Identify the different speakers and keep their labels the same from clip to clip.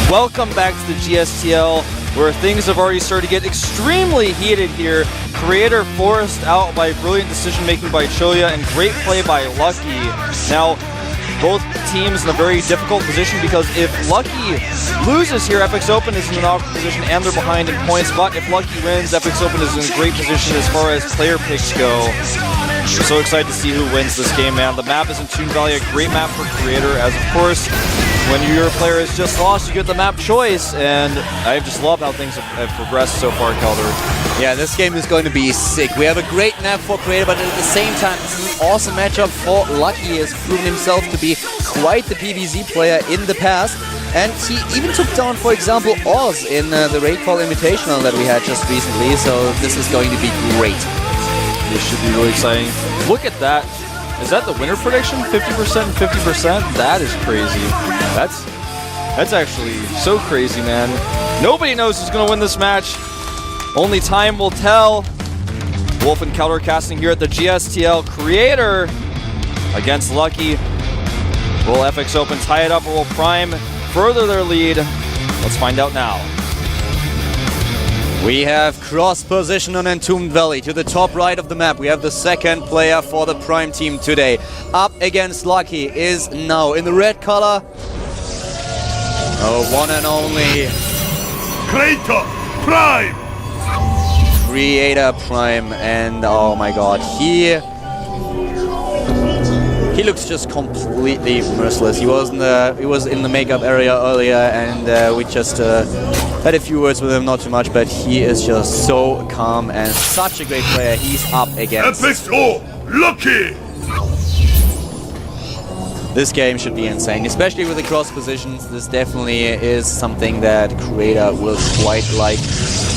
Speaker 1: Welcome back to the GSTL, where things have already started to get extremely heated here. Creator forced out by brilliant decision-making by Choya and great play by Lucky. Now, both teams in a very difficult position because if Lucky loses here, FXOpen is in an awkward position and they're behind in points, but if Lucky wins, FXOpen is in a great position as far as player picks go. I'm so excited to see who wins this game, man. The map is in Toon Valley, a great map for Creator, as of course, when your player has just lost, you get the map choice, and I just love how things have progressed so far, Calder.
Speaker 2: Yeah, this game is going to be sick. We have a great map for Creator, but at the same time, this is an awesome matchup for Lucky. He has proven himself to be quite the PvZ player in the past, and he even took down, for example, Oz in the Raidfall Invitational that we had just recently, so this is going to be great.
Speaker 1: This should be really exciting. Look at that. Is that the winner prediction? 50% and 50%? That is crazy. That's actually so crazy, man. Nobody knows who's going to win this match. Only time will tell. Wolf and Calder casting here at the GSTL. Creator against Lucky. Will FXOpen tie it up or will Prime further their lead? Let's find out now.
Speaker 2: We have cross position on Entombed Valley to the top right of the map. We have the second player for the Prime team today. Up against Lucky is now in the red color. Oh, one and only
Speaker 3: Creator Prime!
Speaker 2: Creator Prime, and oh my god, he looks just completely merciless. He was in the makeup area earlier, and we just had a few words with him, not too much, but he is just so calm and such a great player. He's up against
Speaker 3: FXO Lucky!
Speaker 2: This game should be insane, especially with the cross positions. This definitely is something that Creator will quite like.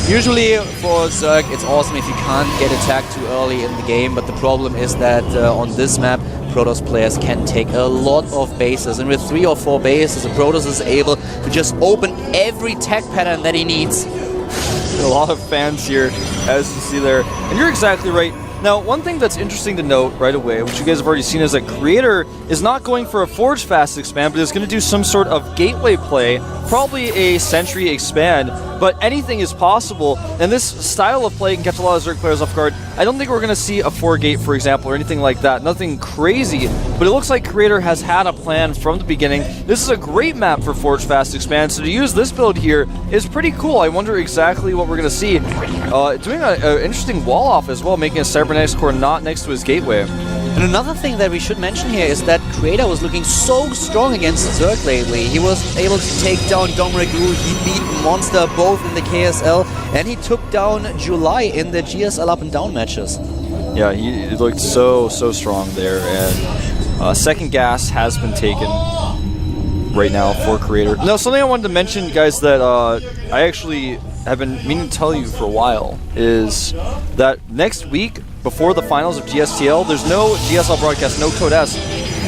Speaker 2: Usually for Zerg, it's awesome if you can't get attacked too early in the game, but the problem is that on this map, Protoss players can take a lot of bases, and with 3 or 4 bases, the Protoss is able to just open every tech pattern that he needs.
Speaker 1: A lot of fans here, as you see there, and you're exactly right. Now, one thing that's interesting to note right away, which you guys have already seen, is that Creator is not going for a Forge Fast expand, but is going to do some sort of gateway play, probably a Sentry expand, but anything is possible, and this style of play can catch a lot of Zerg players off guard. I don't think we're going to see a 4-gate, for example, or anything like that, nothing crazy, but it looks like Creator has had a plan from the beginning. This is a great map for Forge Fast expand, so to use this build here is pretty cool. I wonder exactly what we're going to see. Doing an interesting wall off as well, making a Cybernetics core not next to his gateway.
Speaker 2: And another thing that we should mention here is that Creator was looking so strong against Zerg lately. He was able to take down Domregu, he beat Monster both in the KSL, and he took down July in the GSL up and down matches.
Speaker 1: Yeah, he looked so strong there, and second gas has been taken right now for Creator. Now, something I wanted to mention, guys, that I actually have been meaning to tell you for a while is that next week, before the finals of GSTL, there's no GSL broadcast, no Code S,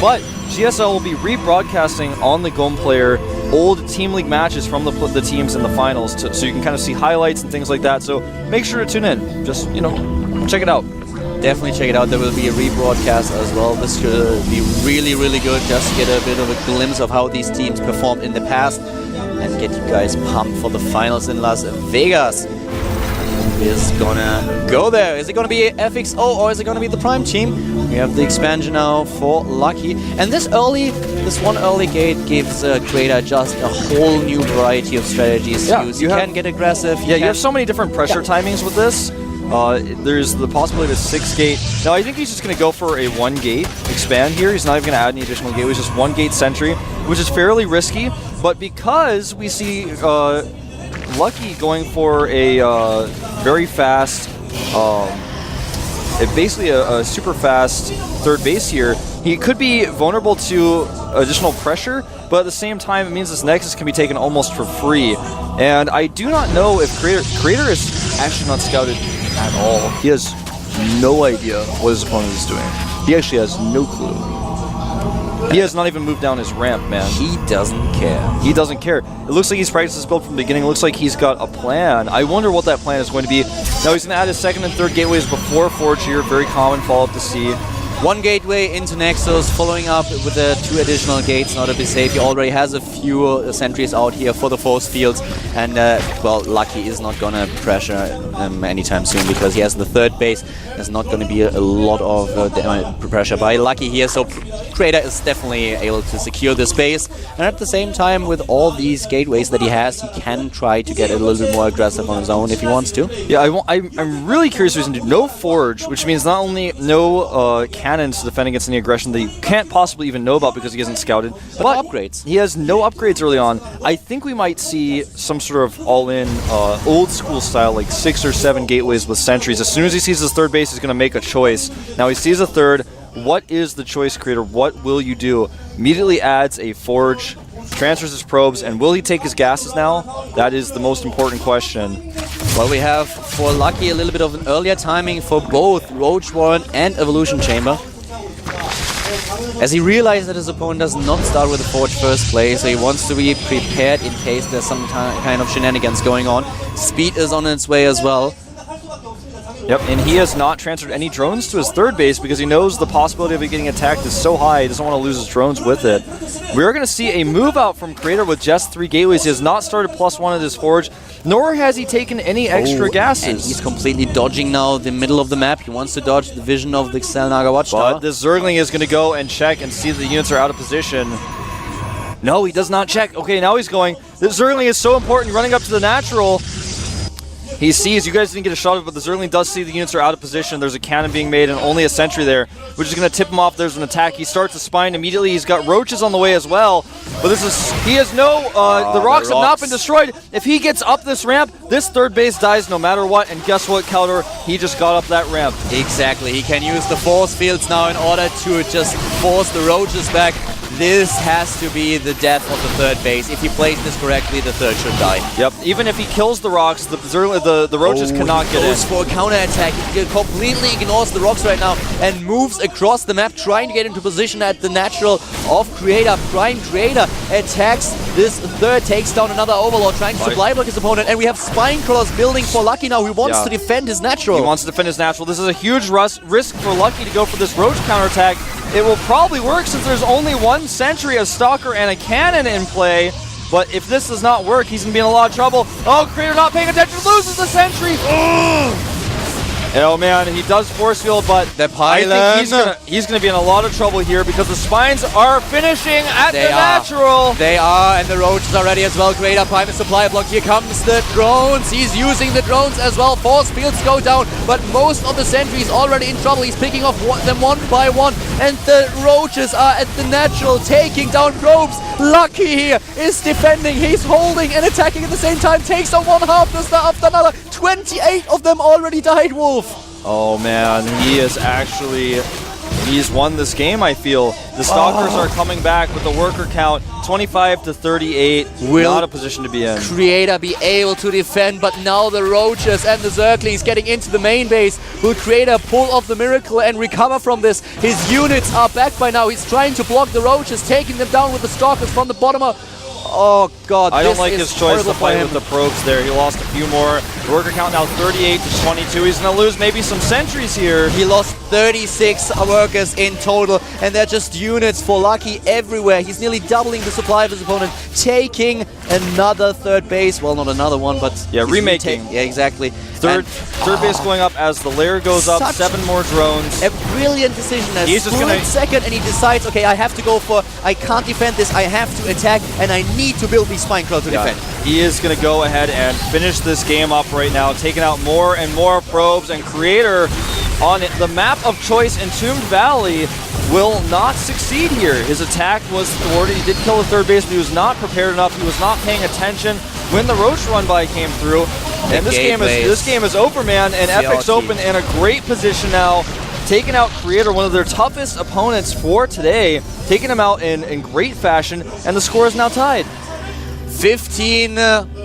Speaker 1: but GSL will be rebroadcasting on the GOM player old Team League matches from the teams in the finals, so you can kind of see highlights and things like that. So make sure to tune in. Just, you know, check it out.
Speaker 2: Definitely check it out. There will be a rebroadcast as well. This should be really, really good. Just get a bit of a glimpse of how these teams performed in the past and get you guys pumped for the finals in Las Vegas. Who is gonna go there? Is it gonna be FXO or is it gonna be the Prime team? We have the expansion now for Lucky, and this one early gate gives Creator just a whole new variety of strategies to use. You can get aggressive.
Speaker 1: You have so many different pressure timings with this. There's the possibility of a 6-gate. Now, I think he's just going to go for a 1-gate expand here. He's not even going to add any additional gateways, just 1-gate Sentry, which is fairly risky. But because we see Lucky going for a very fast, basically a super fast third base here, he could be vulnerable to additional pressure, but at the same time, it means this Nexus can be taken almost for free. And I do not know if Creator is actually not scouted at all. He has no idea what his opponent is doing. He actually has no clue. He has not even moved down his ramp, man.
Speaker 2: He doesn't care.
Speaker 1: He doesn't care. It looks like he's practiced this build from the beginning. It looks like he's got a plan. I wonder what that plan is going to be. Now, he's going to add his second and third gateways before Forge here. Very common follow-up to see.
Speaker 2: One gateway into Nexus, following up with the 2 additional gates now to be safe. He already has a few sentries out here for the force fields, and well, Lucky is not gonna pressure anytime soon because he has the 3rd base. There's not gonna be a lot of pressure by Lucky here, so Creator is definitely able to secure this base, and at the same time, with all these gateways that he has, he can try to get a little bit more aggressive on his own if he wants to.
Speaker 1: Yeah, I'm really curious reason to no Forge, which means not only no cannons to defend against any aggression that he can't possibly even know about because he hasn't scouted, but
Speaker 2: upgrades.
Speaker 1: He has no upgrades early on. I think we might see some sort of all-in, old school style, like 6 or 7 gateways with sentries. As soon as he sees his 3rd base, he's going to make a choice. Now he sees a 3rd. What is the choice, Creator? What will you do? Immediately adds a Forge, transfers his probes, and will he take his gases now? That is the most important question.
Speaker 2: Well, we have, for Lucky, a little bit of an earlier timing for both Ro4 and Evolution Chamber. As he realized that his opponent does not start with a Forge first play, so he wants to be prepared in case there's some kind of shenanigans going on. Speed is on its way as well.
Speaker 1: Yep, and he has not transferred any drones to his 3rd base because he knows the possibility of it getting attacked is so high, he doesn't want to lose his drones with it. We're going to see a move out from Creator with just 3 gateways. He has not started +1 at his Forge, nor has he taken any extra gases.
Speaker 2: And he's completely dodging now the middle of the map. He wants to dodge the vision of the Xelnaga Watchtower.
Speaker 1: But this Zergling is going to go and check and see that the units are out of position. No, he does not check. Okay, now he's going. This Zergling is so important, running up to the natural. He sees, you guys didn't get a shot of it, but the Zergling does see the units are out of position. There's a cannon being made and only a sentry there, which is going to tip him off. There's an attack. He starts a spine immediately. He's got roaches on the way as well. But this is, he has no, the rocks have not been destroyed. If he gets up this ramp, this 3rd base dies no matter what. And guess what, Caldor? He just got up that ramp.
Speaker 2: Exactly. He can use the force fields now in order to just force the roaches back. This has to be the death of the 3rd base. If he plays this correctly, the 3rd should die.
Speaker 1: Yep. Even if he kills the rocks, the roaches cannot get in.
Speaker 2: He goes for a counterattack. He completely ignores the rocks right now and moves across the map, trying to get into position at the natural of Creator. Prime Creator attacks this 3rd, takes down another Overlord, trying to supply block his opponent. And we have Spine Crawlers building for Lucky now. He wants to defend his natural.
Speaker 1: He wants to defend his natural. This is a huge risk for Lucky to go for this roach counterattack. It will probably work since there's only 1 sentry, a stalker, and a cannon in play. But if this does not work, he's going to be in a lot of trouble. Oh, Creator not paying attention, loses the sentry. Oh man, he does force field, but
Speaker 2: the pylon.
Speaker 1: I think he's gonna be in a lot of trouble here because the spines are finishing at the natural.
Speaker 2: They are, and the roaches are ready as well. Greater private supply block. Here comes the drones. He's using the drones as well. Force fields go down, but most of the sentries already in trouble. He's picking off them one by one, and the roaches are at the natural, taking down probes. Lucky here is defending. He's holding and attacking at the same time. Takes on one harvester after another. 28 of them already died, Wolf. Oh
Speaker 1: man, he is actually, he's won this game, I feel. The Stalkers are coming back with the worker count, 25 to 38.
Speaker 2: Will
Speaker 1: not a position to be in.
Speaker 2: Creator be able to defend, but now the Roaches and the Zerglings getting into the main base. Will Creator pull off the miracle and recover from this? His units are back by now. He's trying to block the Roaches, taking them down with the Stalkers from the bottom of... Oh god,
Speaker 1: I don't like his choice to fight with the probes there. He lost a few more. The worker count now 38 to 22. He's going to lose maybe some sentries here.
Speaker 2: He lost 36 workers in total, and they're just units for Lucky everywhere. He's nearly doubling the supply of his opponent, taking another third base. Well, not another one, but...
Speaker 1: Yeah, remaking.
Speaker 2: Yeah, exactly.
Speaker 1: Third base going up as the layer goes up. 7 more drones.
Speaker 2: A brilliant decision.
Speaker 1: He's just gonna...
Speaker 2: second, and he decides, okay, I have to go for... I can't defend this. I have to attack, and I need to build these spine crawlers to defend.
Speaker 1: He is going to go ahead and finish this game up right now, taking out more and more probes, and Creator on the map of choice, Entombed Valley, will not succeed here. His attack was thwarted. He did kill the third base, but he was not prepared enough. He was not paying attention when the Roach run by came through. And this game is over, man. And FXOpen in a great position now, taking out Creator, one of their toughest opponents for today, taking him out in great fashion, and the score is now tied.
Speaker 2: 15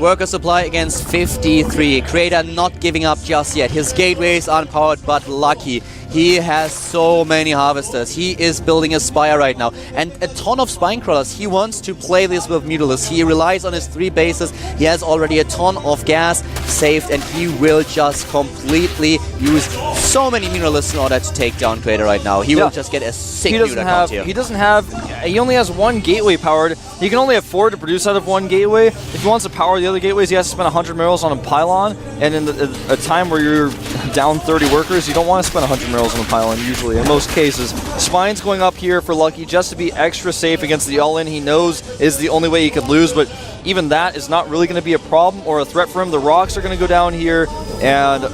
Speaker 2: worker supply against 53. Creator not giving up just yet. His gateways unpowered, but Lucky. He has so many harvesters. He is building a spire right now. And a ton of spine crawlers. He wants to play this with Mutulus. He relies on his 3 bases. He has already a ton of gas saved, and he will just completely use so many Muralists in order to take down Creator right now. He will just get a sick Mural count here.
Speaker 1: He only has one gateway powered. He can only afford to produce out of one gateway. If he wants to power the other gateways, he has to spend 100 minerals on a pylon. And in a time where you're down 30 workers, you don't want to spend 100 minerals on a pylon usually, in most cases. Spine's going up here for Lucky just to be extra safe against the all-in he knows is the only way he could lose, but even that is not really going to be a problem or a threat for him. The rocks are going to go down here, and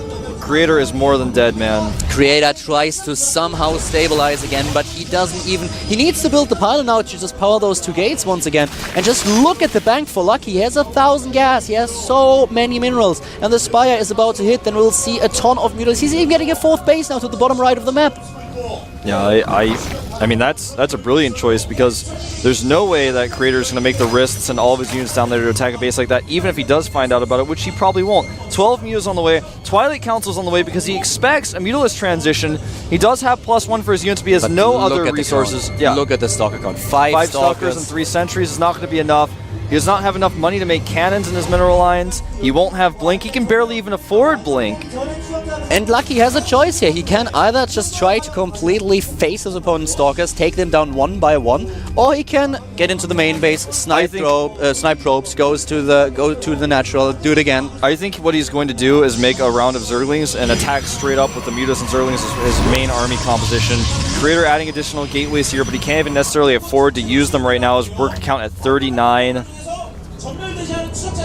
Speaker 1: Creator is more than dead, man.
Speaker 2: Creator tries to somehow stabilize again, but he doesn't even... He needs to build the pylon now to just power those two gates once again. And just look at the bank for Lucky. He has 1,000 gas. He has so many minerals. And the Spire is about to hit. Then we'll see a ton of minerals. He's even getting a 4th base now to the bottom right of the map.
Speaker 1: Yeah, I mean, that's a brilliant choice because there's no way that Creator is going to make the risks and all of his units down there to attack a base like that, even if he does find out about it, which he probably won't. 12 Muse on the way. Twilight Council's on the way because he expects a Mutalist transition. He does have +1 for his units, but he has no other resources.
Speaker 2: Yeah. Look at the Stalker count. 5
Speaker 1: Stalkers and 3 Sentries is not going to be enough. He does not have enough money to make cannons in his mineral lines. He won't have Blink. He can barely even afford Blink.
Speaker 2: And Lucky has a choice here. He can either just try to completely face his opponent's Stalkers, take them down one by one, or he can get into the main base, snipe probes, go to the natural, do it again.
Speaker 1: I think what he's going to do is make a round of Zerglings and attack straight up with the Mutas and Zerglings as his main army composition. Creator adding additional gateways here, but he can't even necessarily afford to use them right now. His worker count at 39.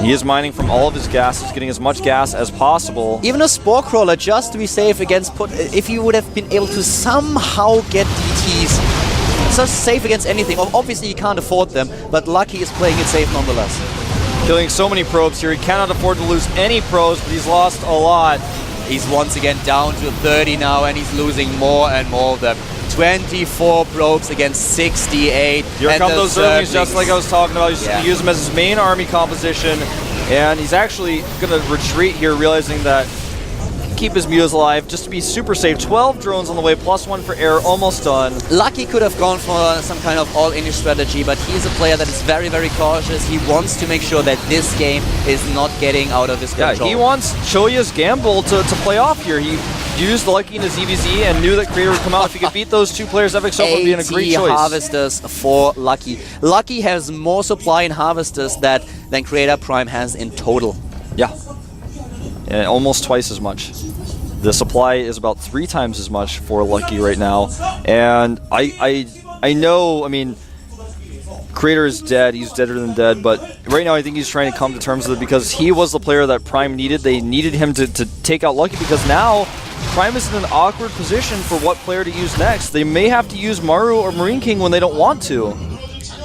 Speaker 1: He is mining from all of his gas. He's getting as much gas as possible.
Speaker 2: Even a Spore Crawler just to be safe against if he would have been able to somehow get DTs. So safe against anything. Obviously he can't afford them, but Lucky is playing it safe nonetheless.
Speaker 1: Killing so many probes here. He cannot afford to lose any probes, but he's lost a lot.
Speaker 2: He's once again down to 30 now, and he's losing more and more of them. 24 probes against 68.
Speaker 1: Here come those Zerglings, just like I was talking about. He's going to use them as his main army composition. And he's actually going to retreat here, realizing that he can keep his Mutas alive just to be super safe. 12 drones on the way, +1 for air, almost done.
Speaker 2: Lucky could have gone for some kind of all-in strategy, but he's a player that is very, very cautious. He wants to make sure that this game is not getting out of his control.
Speaker 1: Yeah, he wants Choya's gamble to play off here. He used the Lucky in his EVZ and knew that Creator would come out. If he could beat those two players, FXOpen would be in a great choice.
Speaker 2: Harvesters for Lucky. Lucky has more supply in Harvesters than Creator Prime has in total.
Speaker 1: Yeah. And almost twice as much. The supply is about 3 times as much for Lucky right now. And I know, I mean, Creator is dead. He's deader than dead. But right now I think he's trying to come to terms with it because he was the player that Prime needed. They needed him to take out Lucky because now Prime is in an awkward position for what player to use next. They may have to use Maru or Marine King when they don't want to.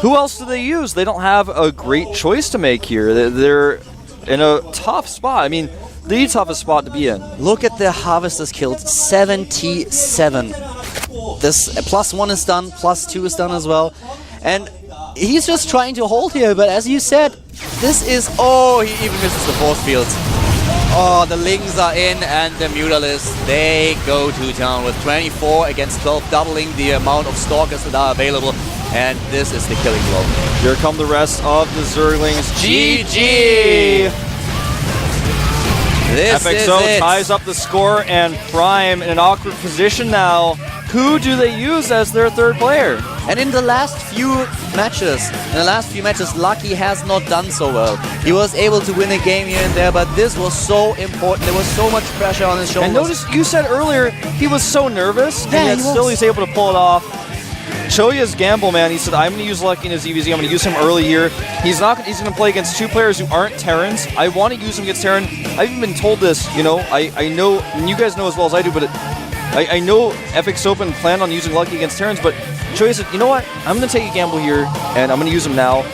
Speaker 1: Who else do they use? They don't have a great choice to make here. They're in a tough spot. I mean, the toughest spot to be in.
Speaker 2: Look at the Harvesters killed, 77. This +1 is done, +2 is done as well. And he's just trying to hold here, but as you said, this is... Oh, he even misses the force fields. Oh, the Lings are in, and the Mutalists, they go to town with 24 against 12, doubling the amount of Stalkers that are available. And this is the killing blow.
Speaker 1: Here come the rest of the Zerglings. GG!
Speaker 2: This
Speaker 1: FXO ties up the score, and Prime in an awkward position now. Who do they use as their third player?
Speaker 2: And in the last few matches, Lucky has not done so well. He was able to win a game here and there, but this was so important. There was so much pressure on his shoulders.
Speaker 1: And notice, you said earlier, he was so nervous,
Speaker 2: yeah,
Speaker 1: and yet still he's able to pull it off. Choya's gamble, man. He said, I'm going to use Lucky in his EVZ. I'm going to use him early here. He's going to play against 2 players who aren't Terrans. I want to use him against Terran. I've even been told this, you know. I know, and you guys know as well as I do, but I know FXOpen planned on using Lucky against Terrans, but Choya said, you know what? I'm going to take a gamble here, and I'm going to use him now.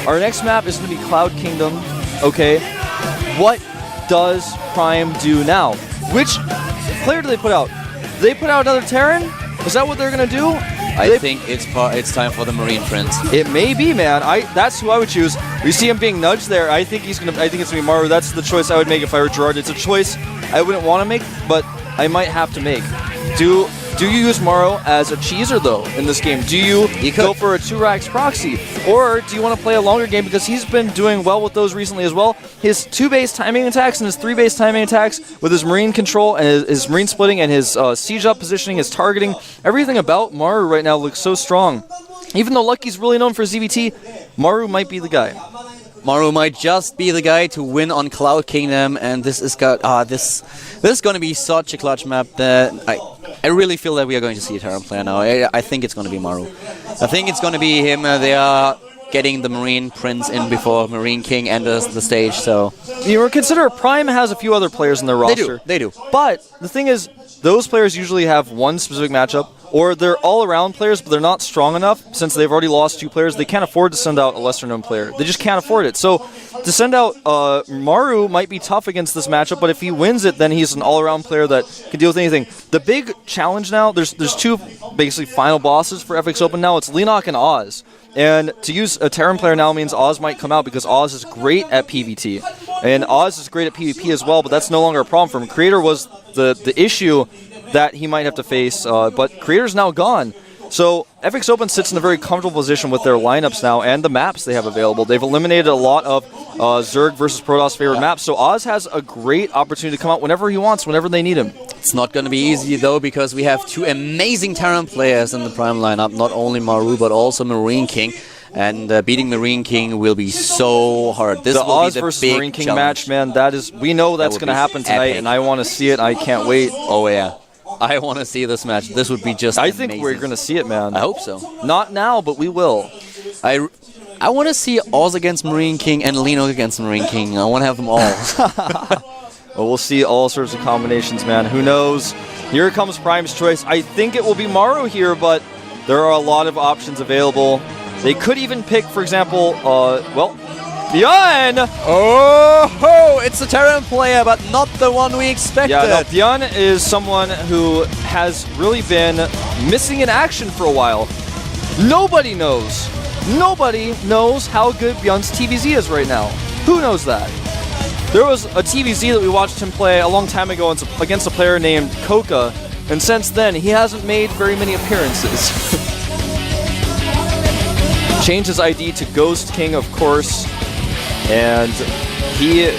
Speaker 1: Our next map is going to be Cloud Kingdom, okay? What does Prime do now? Which player do they put out? Do they put out another Terran? Is that what they're going to do?
Speaker 2: I think it's time for the Marine Prince.
Speaker 1: It may be, man. That's who I would choose. You see him being nudged there. I think it's gonna be Maru. That's the choice I would make if I were Gerard. It's a choice I wouldn't want to make, but I might have to make. Do do you use Maro as a cheeser, though, in this game? Do you go for a 2-Rax proxy? Or do you want to play a longer game? Because he's been doing well with those recently as well. His 2-base timing attacks and his 3-base timing attacks with his Marine control and his Marine splitting and his siege up positioning, his targeting, everything about Maru right now looks so strong. Even though Lucky's really known for ZVT, Maru might be the guy.
Speaker 2: Maru might just be the guy to win on Cloud Kingdom, and this is going to be such a clutch map that I really feel that we are going to see a Terran player now. I think it's going to be Maru. I think it's going to be him. They are getting the Marine Prince in before Marine King enters the stage, so...
Speaker 1: You consider Prime has a few other players in their roster.
Speaker 2: They do.
Speaker 1: But the thing is, those players usually have one specific matchup, or they're all-around players, but they're not strong enough. Since they've already lost 2 players, they can't afford to send out a lesser-known player. They just can't afford it. So to send out Maru might be tough against this matchup, but if he wins it, then he's an all-around player that can deal with anything. The big challenge now, there's 2 basically final bosses for FXOpen now. It's Leenock and Oz. And to use a Terran player now means Oz might come out because Oz is great at PvT. And Oz is great at PvP as well, but that's no longer a problem for him. Creator was the issue that he might have to face, but Creator's now gone. So FXOpen sits in a very comfortable position with their lineups now and the maps they have available. They've eliminated a lot of Zerg versus Protoss favorite maps, so Oz has a great opportunity to come out whenever he wants, whenever they need him.
Speaker 2: It's not going to be easy, though, because we have 2 amazing Terran players in the Prime lineup, not only Maru, but also Marine King. And beating Marine King will be so hard. This
Speaker 1: the
Speaker 2: will
Speaker 1: Oz
Speaker 2: be the
Speaker 1: versus
Speaker 2: big
Speaker 1: Marine King
Speaker 2: challenge.
Speaker 1: match, man, we know that's going to happen tonight,
Speaker 2: epic.
Speaker 1: and I want to see it. I can't wait.
Speaker 2: Oh, yeah. I want to see this match. This would be just amazing.
Speaker 1: Think we're going to see it, man.
Speaker 2: I hope so.
Speaker 1: Not now, but we will.
Speaker 2: I want to see Oz against Marine King and Leenock against Marine King. I want to have them all.
Speaker 1: Well, we'll see all sorts of combinations, man. Who knows? Here comes Prime's choice. I think it will be Maru here, but there are a lot of options available. They could even pick, for example, Bjorn!
Speaker 2: Oh, it's a Terran player, but not the one we expected.
Speaker 1: Yeah, no, Bjorn is someone who has really been missing in action for a while. Nobody knows how good Bjorn's TVZ is right now. Who knows that? There was a TVZ that we watched him play a long time ago against a player named Coca, and since then, he hasn't made very many appearances. Changed his ID to Ghost King, of course, and he,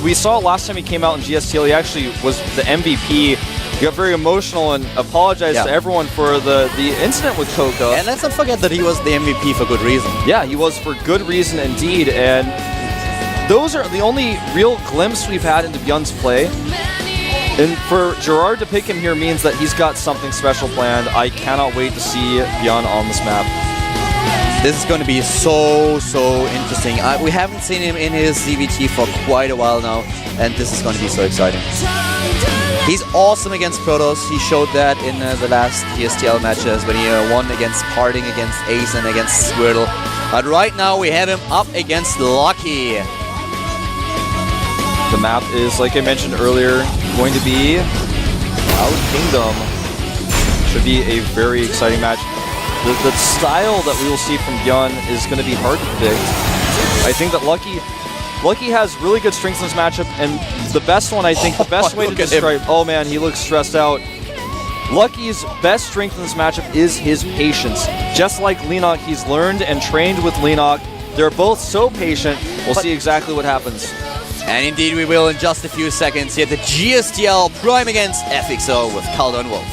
Speaker 1: we saw last time he came out in GSTL, he actually was the MVP. He got very emotional and apologized to everyone for the incident with Coca.
Speaker 2: And let's not forget that he was the MVP for good reason.
Speaker 1: Yeah, he was for good reason indeed, and those are the only real glimpse we've had into Bjorn's play. And for Gerard to pick him here means that he's got something special planned. I cannot wait to see Bjorn on this map.
Speaker 2: This is going to be so interesting. We haven't seen him in his ZVT for quite a while now, and this is going to be so exciting. He's awesome against Protoss. He showed that in the last GSTL matches when he won against Parting, against Ace, and against Squirtle. But right now we have him up against Lucky.
Speaker 1: The map is, like I mentioned earlier, going to be Cloud Kingdom. Should be a very exciting match. The style that we will see from Bjorn is going to be hard to predict. I think that Lucky has really good strengths in this matchup, and the best one, I think, the best way to describe... Oh man, he looks stressed out. Lucky's best strength in this matchup is his patience. Just like Leenock, he's learned and trained with Leenock. They're both so patient. We'll see exactly what happens.
Speaker 2: And indeed we will in just a few seconds here. The GSTL Prime against FXO with Calder and Wolf.